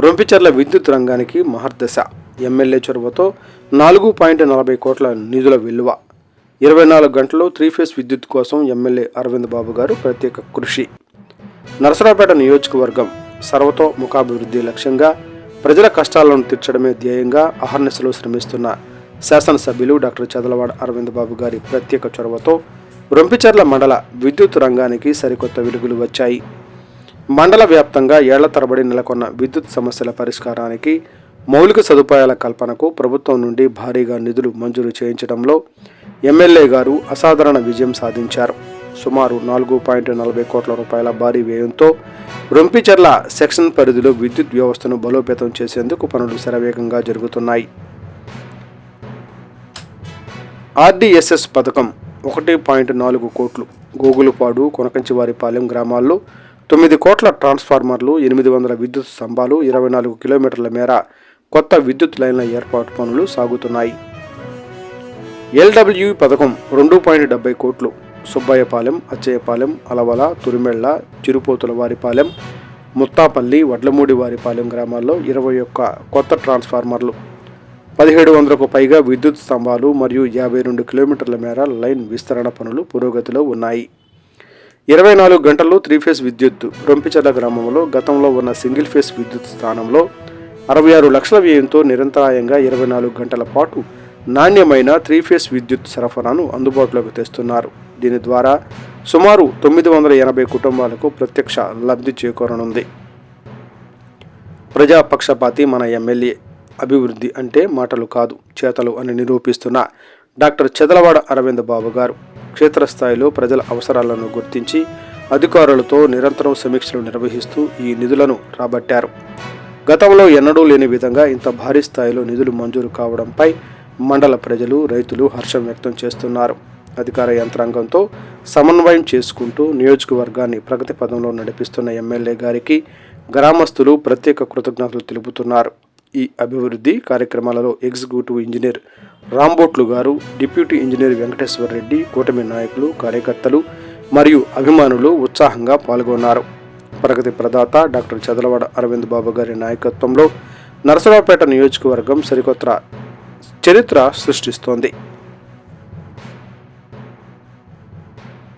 రొంపిచెర్ల విద్యుత్ రంగానికి మహర్దశ. ఎమ్మెల్యే చొరవతో 4.40 కోట్ల నిధుల విలువ. 24 గంటల్లో 3 ఫేజ్ విద్యుత్ కోసం ఎమ్మెల్యే అరవింద్ బాబు గారు ప్రత్యేక కృషి. నరసరావుపేట నియోజకవర్గం సర్వతోముఖాభివృద్ధి లక్ష్యంగా ప్రజల కష్టాలను తీర్చడమే ధ్యేయంగా అహర్నిశలు శ్రమిస్తున్న శాసనసభ్యులు డాక్టర్ చదలవాడ అరవింద్ బాబు గారి ప్రత్యేక చొరవతో రొంపిచెర్ల మండల విద్యుత్ రంగానికి సరికొత్త వెలుగులు వచ్చాయి. మండల వ్యాప్తంగా ఏళ్ల తరబడి నెలకొన్న విద్యుత్ సమస్యల పరిష్కారానికి, మౌలిక సదుపాయాల కల్పనకు ప్రభుత్వం నుండి భారీగా నిధులు మంజూరు చేయించడంలో ఎమ్మెల్యే గారు అసాధారణ విజయం సాధించారు. సుమారు 4.40 కోట్ల రూపాయల భారీ వ్యయంతో రొంపిచెర్ల సెక్షన్ పరిధిలో విద్యుత్ వ్యవస్థను బలోపేతం చేసేందుకు పనులు శరవేగంగా జరుగుతున్నాయి. RDSS పథకం 1.4 కోట్లు, గోగులపాడు, కొనకంచివారిపాలెం గ్రామాల్లో 9 కోట్ల ట్రాన్స్ఫార్మర్లు, 800 విద్యుత్ స్తంభాలు, 24 కిలోమీటర్ల మేర కొత్త విద్యుత్ లైన్ల ఏర్పాటు పనులు సాగుతున్నాయి. LWE పథకం 2.70 కోట్లు, సుబ్బయ్యపాలెం, అచ్చయ్యపాలెం, అలవల, తురిమెళ్ల, చిరుపోతులవారిపాలెం, ముత్తాపల్లి, వడ్లమూడివారిపాలెం గ్రామాల్లో 21 కొత్త ట్రాన్స్ఫార్మర్లు, 1700కు పైగా విద్యుత్ స్తంభాలు మరియు 52 కిలోమీటర్ల మేర లైన్ విస్తరణ పనులు పురోగతిలో ఉన్నాయి. 24 గంటల్లో 3 ఫేజ్ విద్యుత్. రొంపిచెర్ల గ్రామంలో గతంలో ఉన్న సింగిల్ ఫేజ్ విద్యుత్ స్థానంలో 66 లక్షల వ్యయంతో నిరంతరాయంగా 24 గంటల పాటు నాణ్యమైన 3 ఫేజ్ విద్యుత్ సరఫరాను అందుబాటులోకి తెస్తున్నారు. దీని ద్వారా సుమారు 980 కుటుంబాలకు ప్రత్యక్ష లబ్ధి చేకూరనుంది. ప్రజాపక్షపాతి మన ఎమ్మెల్యే, అభివృద్ధి అంటే మాటలు కాదు చేతలు అని నిరూపిస్తున్న డాక్టర్ చదలవాడ అరవింద్ బాబు గారు క్షేత్రస్థాయిలో ప్రజల అవసరాలను గుర్తించి అధికారులతో నిరంతరం సమీక్షలు నిర్వహిస్తూ ఈ నిధులను రాబట్టారు. గతంలో ఎన్నడూ లేని విధంగా ఇంత భారీ స్థాయిలో నిధులు మంజూరు కావడంపై మండల ప్రజలు, రైతులు హర్షం వ్యక్తం చేస్తున్నారు. అధికార యంత్రాంగంతో సమన్వయం చేసుకుంటూ నియోజకవర్గాన్ని ప్రగతి పదంలో నడిపిస్తున్న ఎమ్మెల్యే గారికి గ్రామస్తులు ప్రత్యేక కృతజ్ఞతలు తెలుపుతున్నారు. ఈ అభివృద్ధి కార్యక్రమాలలో ఎగ్జిక్యూటివ్ ఇంజనీర్ రాంబోట్లు గారు, డిప్యూటీ ఇంజనీర్ వెంకటేశ్వర రెడ్డి, కూటమి నాయకులు, కార్యకర్తలు మరియు అభిమానులు ఉత్సాహంగా పాల్గొన్నారు. ప్రగతి ప్రదాత డాక్టర్ చదలవాడ అరవింద్ బాబు గారి నాయకత్వంలో నరసరావుపేట నియోజకవర్గం సరికొత్త చరిత్ర సృష్టిస్తోంది.